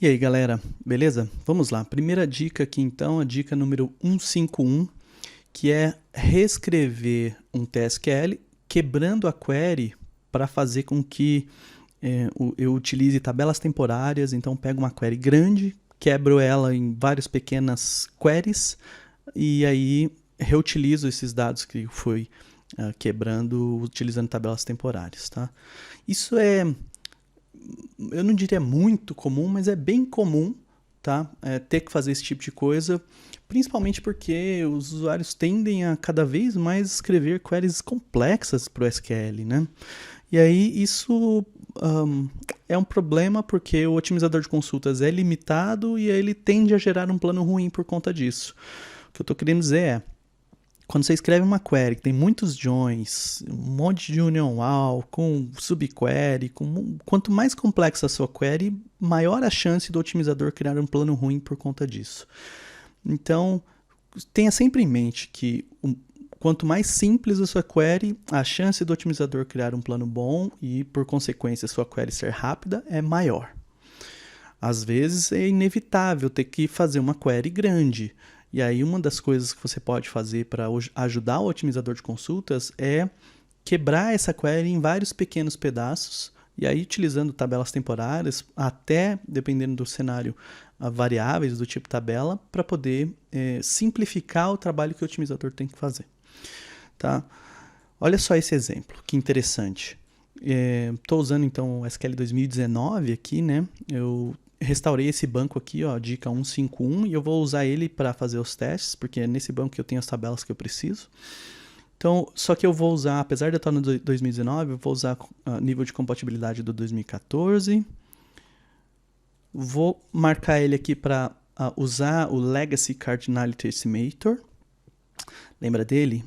E aí, galera, beleza? Vamos lá. Primeira dica aqui, então, a dica número 151, que é reescrever um TSQL quebrando a query para fazer com que eu utilize tabelas temporárias. Então, pego uma query grande, quebro ela em várias pequenas queries e aí reutilizo esses dados que fui quebrando utilizando tabelas temporárias, tá? Isso eu não diria muito comum, mas é bem comum, tá? Ter que fazer esse tipo de coisa, principalmente porque os usuários tendem a cada vez mais escrever queries complexas para o SQL, né? E aí isso é um problema porque o otimizador de consultas é limitado e aí ele tende a gerar um plano ruim por conta disso. O que eu estou querendo dizer é, quando você escreve uma query que tem muitos joins, um monte de union all, com subquery, quanto mais complexa a sua query, maior a chance do otimizador criar um plano ruim por conta disso. Então, tenha sempre em mente que quanto mais simples a sua query, a chance do otimizador criar um plano bom e, por consequência, sua query ser rápida é maior. Às vezes é inevitável ter que fazer uma query grande. E aí uma das coisas que você pode fazer para ajudar o otimizador de consultas é quebrar essa query em vários pequenos pedaços e aí utilizando tabelas temporárias, até, dependendo do cenário, variáveis do tipo tabela, para poder simplificar o trabalho que o otimizador tem que fazer. Tá? Olha só esse exemplo, que interessante. Estou usando então o SQL 2019 aqui, né? Eu restaurei esse banco aqui, ó, dica 151, e eu vou usar ele para fazer os testes, porque é nesse banco que eu tenho as tabelas que eu preciso. Então, só que eu vou usar, apesar de eu estar no 2019, eu vou usar nível de compatibilidade do 2014. Vou marcar ele aqui para usar o Legacy Cardinality Estimator. Lembra dele?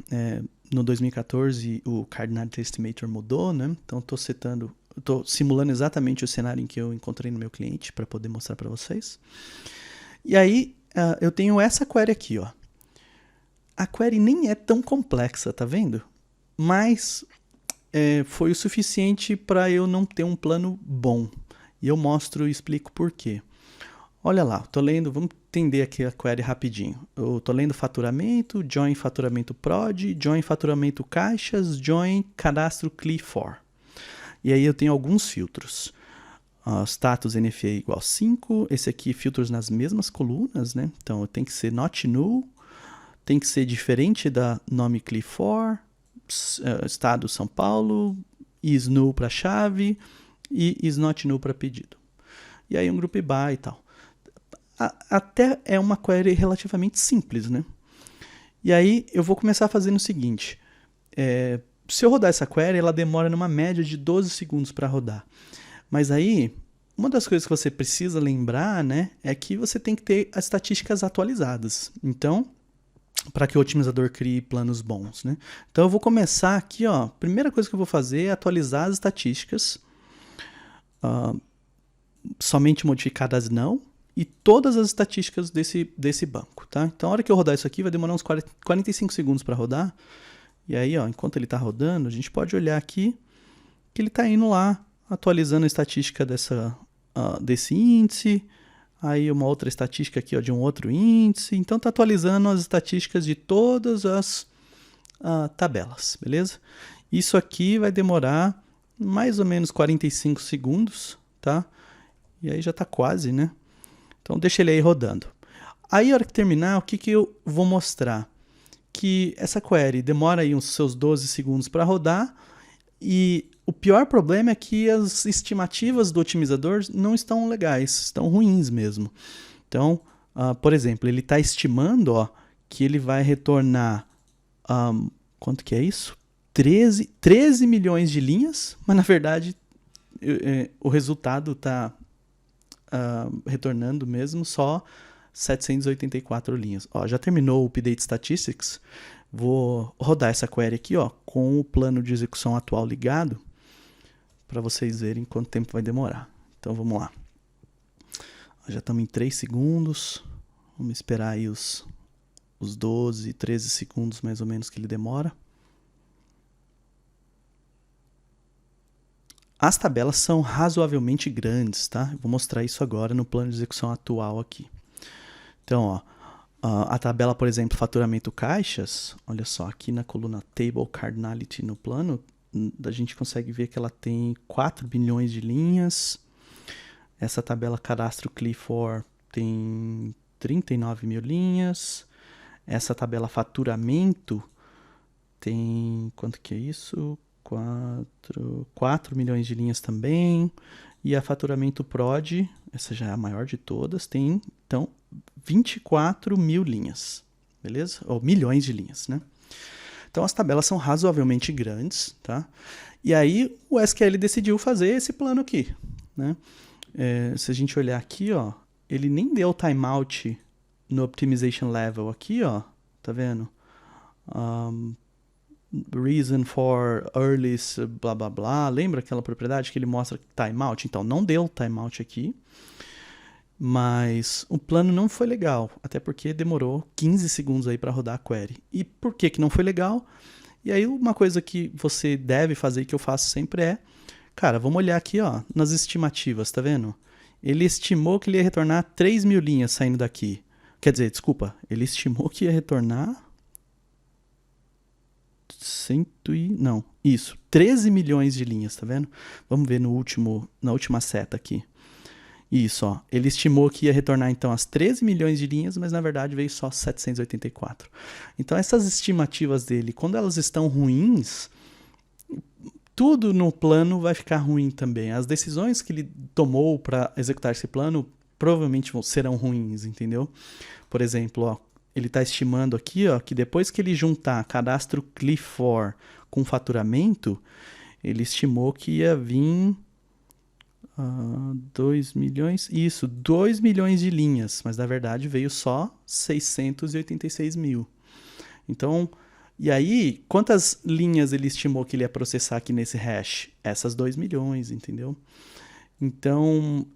No 2014 o Cardinality Estimator mudou, né? Então estou simulando exatamente o cenário em que eu encontrei no meu cliente para poder mostrar para vocês. E aí eu tenho essa query aqui, ó. A query nem é tão complexa, tá vendo? Mas foi o suficiente para eu não ter um plano bom. E eu mostro e explico por quê. Olha lá, tô lendo, vamos entender aqui a query rapidinho. Eu tô lendo faturamento, join faturamento prod, join faturamento caixas, join cadastro CLI4. E aí eu tenho alguns filtros. Status NFA igual 5, esse aqui filtros nas mesmas colunas, né? Então tem que ser not null, tem que ser diferente da nome CLI4, estado São Paulo, is null para chave e is not null para pedido. E aí um group by e tal. Até é uma query relativamente simples, né? E aí eu vou começar fazendo o seguinte. Se eu rodar essa query, ela demora numa média de 12 segundos para rodar. Mas aí, uma das coisas que você precisa lembrar, né, é que você tem que ter as estatísticas atualizadas. Então, para que o otimizador crie planos bons, né? Então eu vou começar aqui, ó. Primeira coisa que eu vou fazer é atualizar as estatísticas. Somente modificadas não. E todas as estatísticas desse banco, tá? Então, a hora que eu rodar isso aqui, vai demorar uns 45 segundos para rodar. E aí, ó, enquanto ele está rodando, a gente pode olhar aqui que ele está indo lá, atualizando a estatística desse índice. Aí, uma outra estatística aqui, ó, de um outro índice. Então, está atualizando as estatísticas de todas as tabelas, beleza? Isso aqui vai demorar mais ou menos 45 segundos, tá? E aí já está quase, né? Então deixa ele aí rodando. Aí, a hora que terminar, o que eu vou mostrar? Que essa query demora aí uns seus 12 segundos para rodar e o pior problema é que as estimativas do otimizador não estão legais, estão ruins mesmo. Então, por exemplo, ele está estimando, ó, que ele vai retornar, quanto que é isso? 13 milhões de linhas, mas na verdade o resultado está retornando mesmo só 784 linhas. Ó, já terminou o Update Statistics. Vou rodar essa query aqui, ó, com o plano de execução atual ligado para vocês verem quanto tempo vai demorar. Então vamos lá. Já estamos em 3 segundos. Vamos esperar aí os 12, 13 segundos mais ou menos que ele demora. as tabelas são razoavelmente grandes, tá? Eu vou mostrar isso agora no plano de execução atual aqui. Então, ó, a tabela, por exemplo, faturamento caixas, olha só, aqui na coluna Table Cardinality no plano, a gente consegue ver que ela tem 4 bilhões de linhas. Essa tabela cadastro CLI4 tem 39 mil linhas. Essa tabela faturamento tem, quanto que é isso? 4 milhões de linhas também. E a faturamento prod, essa já é a maior de todas, tem, então, 24 mil linhas, beleza? Ou milhões de linhas, né? Então, as tabelas são razoavelmente grandes, tá? E aí, o SQL decidiu fazer esse plano aqui, né? Se a gente olhar aqui, ó, ele nem deu timeout no optimization level aqui, ó, tá vendo? Reason for earliest, blá blá blá. Lembra aquela propriedade que ele mostra timeout? Então, não deu timeout aqui, mas o plano não foi legal, até porque demorou 15 segundos aí para rodar a query. E por que que não foi legal? E aí, uma coisa que você deve fazer, que eu faço sempre é, cara, vamos olhar aqui, ó, nas estimativas, tá vendo? Ele estimou que ele ia retornar 3 mil linhas saindo daqui. Quer dizer, desculpa, ele estimou que ia retornar 13 milhões de linhas, tá vendo? Vamos ver na última seta aqui. Isso, ó. Ele estimou que ia retornar então as 13 milhões de linhas, mas na verdade veio só 784. Então essas estimativas dele, quando elas estão ruins, tudo no plano vai ficar ruim também. As decisões que ele tomou para executar esse plano provavelmente serão ruins, entendeu? Por exemplo, ó, ele está estimando aqui, ó, que depois que ele juntar cadastro CLI4 com faturamento, ele estimou que ia vir 2 milhões, isso, 2 milhões de linhas, mas na verdade veio só 686 mil. Então, e aí, quantas linhas ele estimou que ele ia processar aqui nesse hash? Essas 2 milhões, entendeu? Então,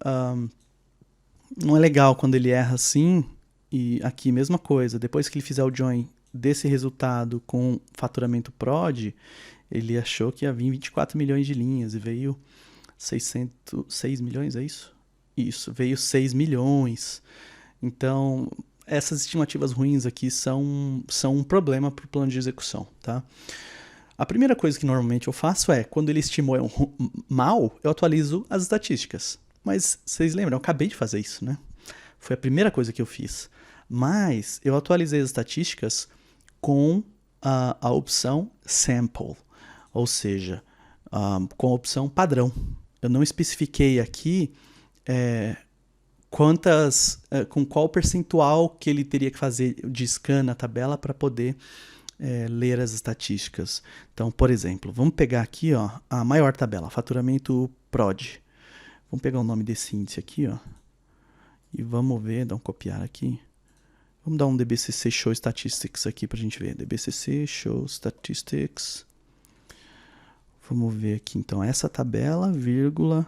não é legal quando ele erra assim. E aqui, mesma coisa, depois que ele fizer o join desse resultado com faturamento prod, ele achou que ia vir 24 milhões de linhas e veio 6 milhões, é isso? Isso, veio 6 milhões. Então, essas estimativas ruins aqui são um problema para o plano de execução, tá? A primeira coisa que normalmente eu faço é, quando ele estimou mal, eu atualizo as estatísticas. Mas vocês lembram, eu acabei de fazer isso, né? Foi a primeira coisa que eu fiz. Mas eu atualizei as estatísticas com a opção sample, ou seja, com a opção padrão. Eu não especifiquei aqui com qual percentual que ele teria que fazer de scan na tabela para poder ler as estatísticas. Então, por exemplo, vamos pegar aqui, ó, a maior tabela, faturamento prod. Vamos pegar o nome desse índice aqui, ó, e vamos ver, dar um copiar aqui. Vamos dar um DBCC Show Statistics aqui para a gente ver. DBCC Show Statistics. Vamos ver aqui, então, essa tabela, vírgula,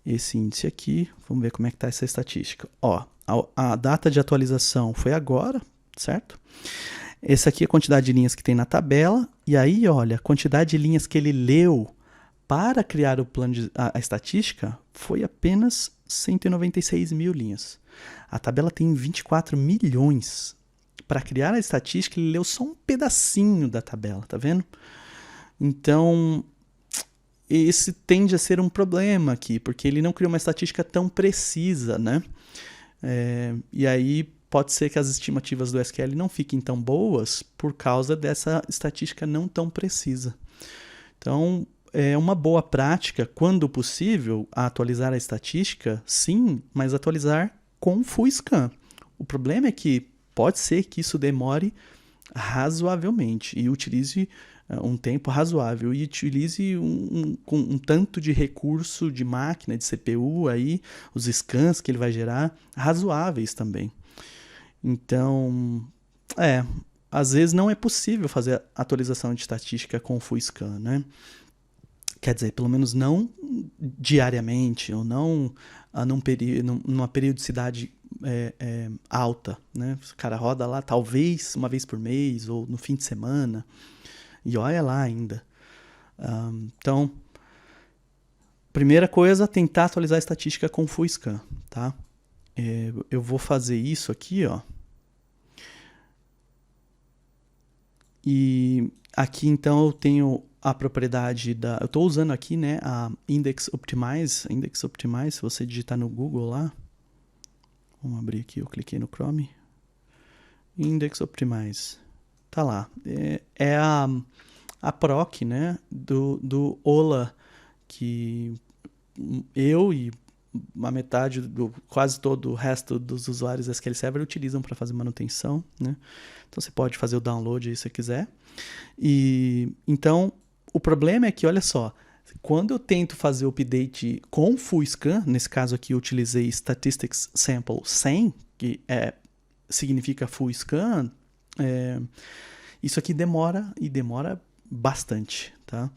esse índice aqui. Vamos ver como é que está essa estatística. Ó, a data de atualização foi agora, certo? Essa aqui é a quantidade de linhas que tem na tabela. E aí, olha, a quantidade de linhas que ele leu para criar o plano a estatística foi apenas 196 mil linhas. A tabela tem 24 milhões. Para criar a estatística, ele leu só um pedacinho da tabela, tá vendo? Então, esse tende a ser um problema aqui, porque ele não criou uma estatística tão precisa, né? E aí pode ser que as estimativas do SQL não fiquem tão boas por causa dessa estatística não tão precisa. Então, é uma boa prática, quando possível, atualizar a estatística, sim, mas atualizar com full scan. O problema é que pode ser que isso demore razoavelmente e utilize um tempo razoável e utilize um tanto de recurso de máquina, de CPU, aí, os scans que ele vai gerar, razoáveis também. Então, às vezes não é possível fazer atualização de estatística com full scan, né? Quer dizer, pelo menos não diariamente, ou não numa periodicidade alta, né? O cara roda lá talvez uma vez por mês, ou no fim de semana, e olha lá ainda. Então, Primeira coisa, tentar atualizar a estatística com full scan, tá? Eu vou fazer isso aqui, ó. E aqui então eu tenho a propriedade eu estou usando aqui, né, a Index Optimize, se você digitar no Google lá, vamos abrir aqui, eu cliquei no Chrome, Index Optimize, tá lá, é a proc, né, do Ola, que eu e a metade quase todo o resto dos usuários SQL Server utilizam para fazer manutenção, né? Então você pode fazer o download aí se você quiser. E então o problema é que, olha só, quando eu tento fazer o update com full scan, nesse caso aqui eu utilizei statistics sample 100, que significa full scan, isso aqui demora bastante, tá?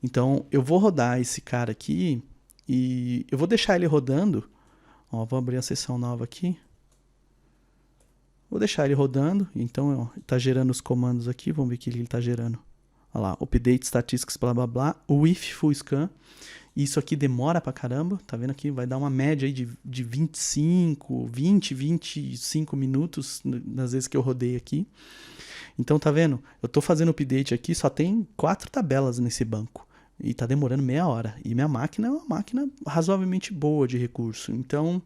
Então eu vou rodar esse cara aqui e eu vou deixar ele rodando. Ó, vou abrir a sessão nova aqui. Vou deixar ele rodando. Então está gerando os comandos aqui. Vamos ver o que ele está gerando. Olha lá, update statistics, blá blá blá, with full scan. Isso aqui demora pra caramba. Tá vendo aqui? Vai dar uma média aí de 25 minutos nas vezes que eu rodei aqui. Então tá vendo? Eu tô fazendo update aqui, só tem 4 tabelas nesse banco. E tá demorando meia hora. E minha máquina é uma máquina razoavelmente boa de recurso. Então,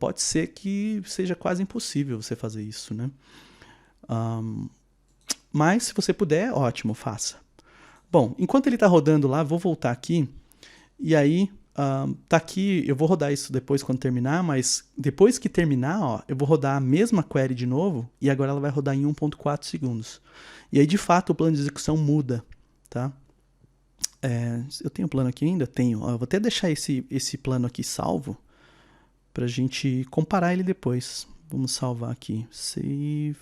pode ser que seja quase impossível você fazer isso, né? Mas, se você puder, ótimo, faça. Bom, enquanto ele tá rodando lá, vou voltar aqui. E aí, tá aqui, eu vou rodar isso depois quando terminar, mas depois que terminar, ó, eu vou rodar a mesma query de novo, e agora ela vai rodar em 1.4 segundos. E aí, de fato, o plano de execução muda, tá? Eu tenho plano aqui ainda? Tenho. Ó, eu vou até deixar esse plano aqui salvo para a gente comparar ele depois. Vamos salvar aqui. Save.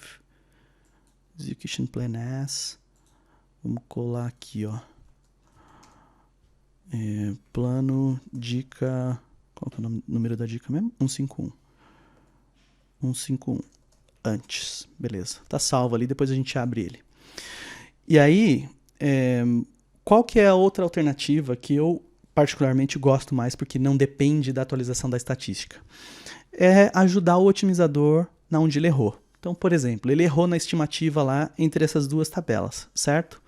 Execution Plan As. Vamos colar aqui, ó. Plano, dica... Qual que é o número da dica mesmo? 151. 151. Antes. Beleza. Tá salvo ali, depois a gente abre ele. E aí... qual que é a outra alternativa que eu particularmente gosto mais porque não depende da atualização da estatística? É ajudar o otimizador na onde ele errou. Então, por exemplo, ele errou na estimativa lá entre essas duas tabelas, certo?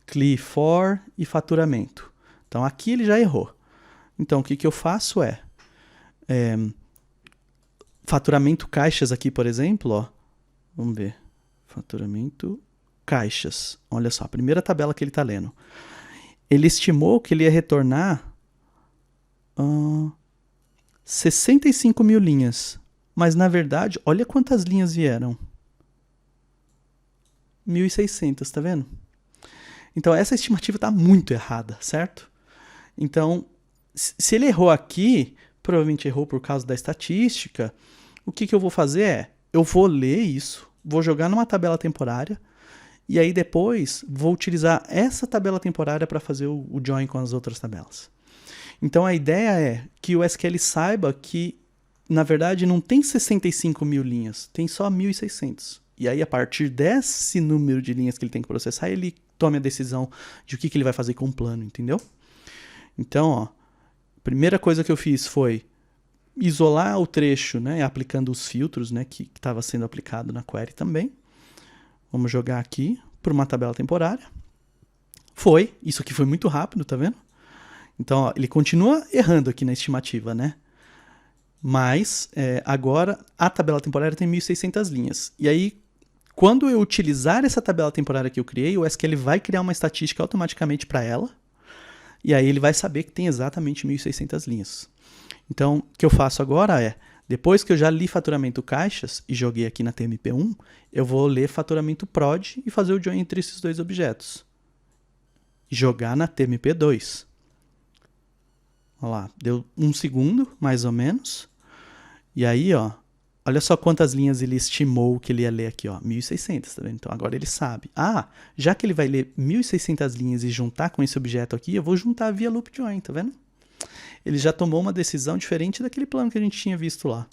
CLI for e faturamento. Então, aqui ele já errou. Então, o que eu faço faturamento caixas aqui, por exemplo, ó. Vamos ver. Faturamento caixas. Olha só, a primeira tabela que ele está lendo. Ele estimou que ele ia retornar 65 mil linhas. Mas, na verdade, olha quantas linhas vieram. 1.600, tá vendo? Então, essa estimativa está muito errada, certo? Então, se ele errou aqui, provavelmente errou por causa da estatística, o que eu vou fazer eu vou ler isso, vou jogar numa tabela temporária, e aí depois vou utilizar essa tabela temporária para fazer o join com as outras tabelas. Então a ideia é que o SQL saiba que, na verdade, não tem 65 mil linhas, tem só 1.600. E aí, a partir desse número de linhas que ele tem que processar, ele tome a decisão de o que ele vai fazer com o plano, entendeu? Então, ó, a primeira coisa que eu fiz foi isolar o trecho, né, aplicando os filtros, né, que estava sendo aplicado na query também. Vamos jogar aqui para uma tabela temporária. Isso aqui foi muito rápido, tá vendo? Então, ó, ele continua errando aqui na estimativa, né? Mas, agora, a tabela temporária tem 1.600 linhas. E aí, quando eu utilizar essa tabela temporária que eu criei, o SQL vai criar uma estatística automaticamente para ela. E aí ele vai saber que tem exatamente 1.600 linhas. Então, o que eu faço agora depois que eu já li faturamento caixas e joguei aqui na TMP1, eu vou ler faturamento prod e fazer o join entre esses dois objetos. E jogar na TMP2. Olha lá, deu 1 segundo, mais ou menos. E aí, ó, olha só quantas linhas ele estimou que ele ia ler aqui, ó, 1.600, tá vendo? Então agora ele sabe. Já que ele vai ler 1.600 linhas e juntar com esse objeto aqui, eu vou juntar via loop join, tá vendo? Ele já tomou uma decisão diferente daquele plano que a gente tinha visto lá.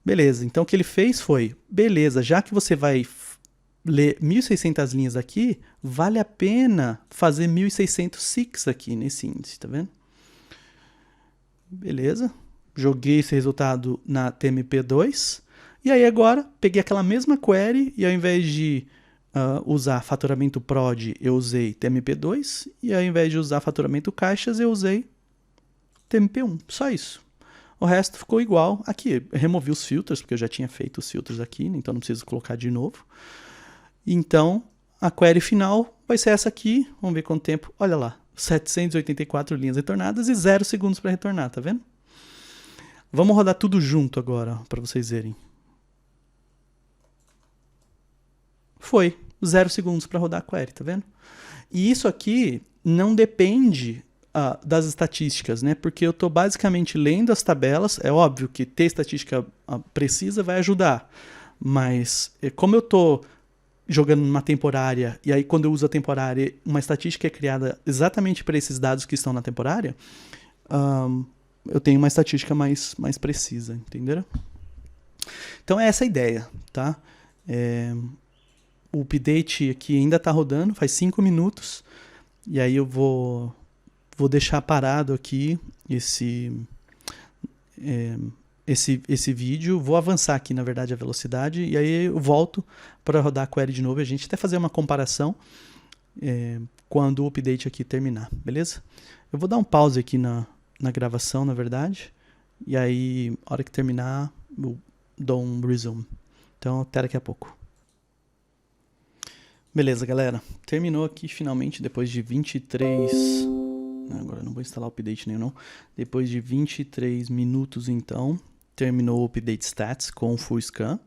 Beleza, então o que ele fez foi, beleza, já que você vai ler 1.600 linhas aqui, vale a pena fazer 1.600 seeks aqui nesse índice, tá vendo? Beleza. Joguei esse resultado na TMP2. E aí agora, peguei aquela mesma query e ao invés de usar faturamento prod, eu usei TMP2. E ao invés de usar faturamento caixas, eu usei TMP1. Só isso. O resto ficou igual. Aqui, eu removi os filtros, porque eu já tinha feito os filtros aqui, então não preciso colocar de novo. Então, a query final vai ser essa aqui. Vamos ver quanto tempo. Olha lá, 784 linhas retornadas e 0 segundos para retornar, tá vendo? Vamos rodar tudo junto agora, para vocês verem. Foi 0 segundos para rodar a query, tá vendo? E isso aqui não depende das estatísticas, né? Porque eu estou basicamente lendo as tabelas. É óbvio que ter estatística precisa vai ajudar, mas como eu estou jogando numa temporária, e aí quando eu uso a temporária, uma estatística é criada exatamente para esses dados que estão na temporária, eu tenho uma estatística mais precisa, entenderam? Então é essa a ideia, tá? O update aqui ainda está rodando, faz 5 minutos, e aí eu vou deixar parado aqui esse vídeo, vou avançar aqui, na verdade, a velocidade, e aí eu volto para rodar a query de novo e a gente até fazer uma comparação quando o update aqui terminar, beleza? Eu vou dar um pause aqui na gravação, na verdade, e aí, a hora que terminar, eu dou um resume. Então, até daqui a pouco. Beleza, galera. Terminou aqui, finalmente, depois de 23... Agora não vou instalar o update nenhum, não. Depois de 23 minutos, então, terminou o update stats com o full scan.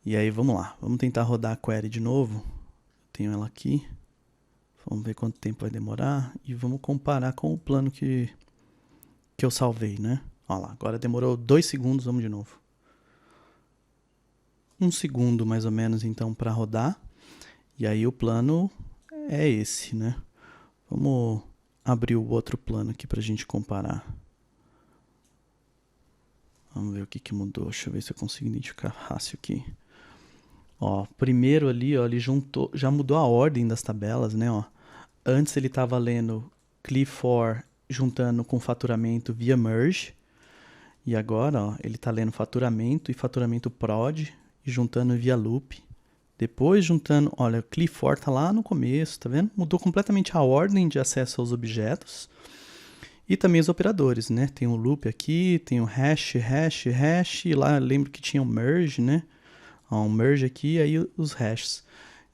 E aí, vamos lá. Vamos tentar rodar a query de novo. Tenho ela aqui. Vamos ver quanto tempo vai demorar. E vamos comparar com o plano que eu salvei, né? Olha lá, agora demorou 2 segundos, vamos de novo. 1 segundo, mais ou menos, então, para rodar. E aí o plano é esse, né? Vamos abrir o outro plano aqui pra gente comparar. Vamos ver o que mudou. Deixa eu ver se eu consigo identificar fácil aqui. Ó, primeiro ali, ó, ele juntou, já mudou a ordem das tabelas, né? Ó. Antes ele estava lendo Cli4 juntando com faturamento via merge. E agora, ó, ele está lendo faturamento e faturamento prod e juntando via loop. Depois juntando, olha, o Cli4 tá lá no começo, tá vendo? Mudou completamente a ordem de acesso aos objetos. E também os operadores, né? Tem o loop aqui, tem o hash, e lá lembro que tinha o merge, né? Ó, um merge aqui e aí os hashes.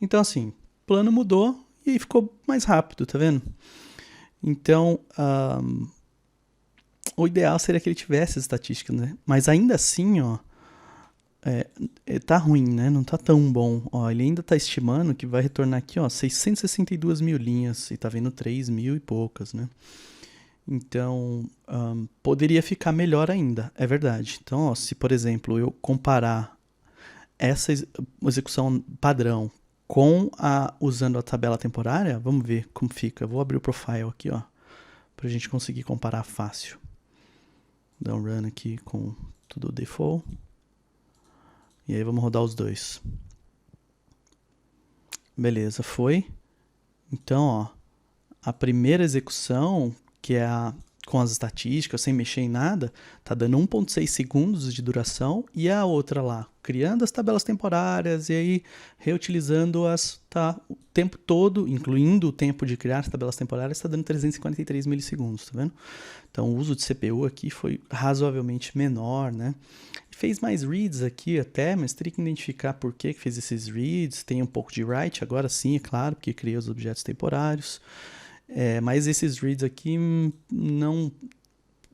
Então assim, o plano mudou e aí ficou mais rápido, tá vendo? Então, o ideal seria que ele tivesse as estatísticas, né? Mas ainda assim, ó, tá ruim, né? Não tá tão bom. Ó, ele ainda tá estimando que vai retornar aqui, ó, 662 mil linhas e tá vendo 3 mil e poucas, né? Então, poderia ficar melhor ainda, é verdade. Então, ó, se, por exemplo, eu comparar essa execução padrão com usando a tabela temporária, vamos ver como fica. Eu vou abrir o profile aqui, ó, pra gente conseguir comparar fácil. Dá um run aqui com tudo default. E aí vamos rodar os dois. Beleza, foi. Então, ó, a primeira execução, que é com as estatísticas, sem mexer em nada, tá dando 1.6 segundos de duração, e a outra lá, criando as tabelas temporárias e aí reutilizando-as, tá, o tempo todo, incluindo o tempo de criar as tabelas temporárias, está dando 343 milissegundos, tá vendo? Então o uso de CPU aqui foi razoavelmente menor, né? Fez mais reads aqui até, mas teria que identificar por que fez esses reads. Tem um pouco de write, agora sim, é claro, porque cria os objetos temporários. Mas esses reads aqui não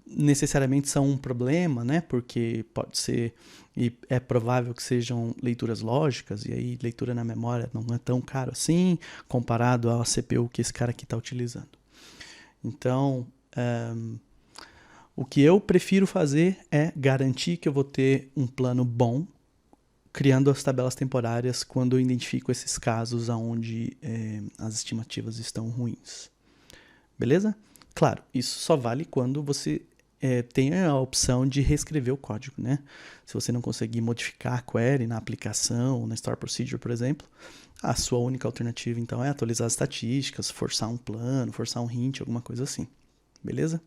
necessariamente são um problema, né? Porque pode ser, e é provável que sejam leituras lógicas, e aí leitura na memória não é tão caro assim, comparado à CPU que esse cara aqui está utilizando. Então, o que eu prefiro fazer é garantir que eu vou ter um plano bom, criando as tabelas temporárias quando eu identifico esses casos onde as estimativas estão ruins. Beleza? Claro, isso só vale quando você tem a opção de reescrever o código, né? Se você não conseguir modificar a query na aplicação, na Store Procedure, por exemplo, a sua única alternativa, então, é atualizar as estatísticas, forçar um plano, forçar um hint, alguma coisa assim. Beleza?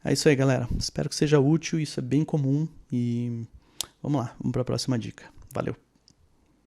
É isso aí, galera. Espero que seja útil, isso é bem comum e vamos lá, vamos para a próxima dica. Valeu!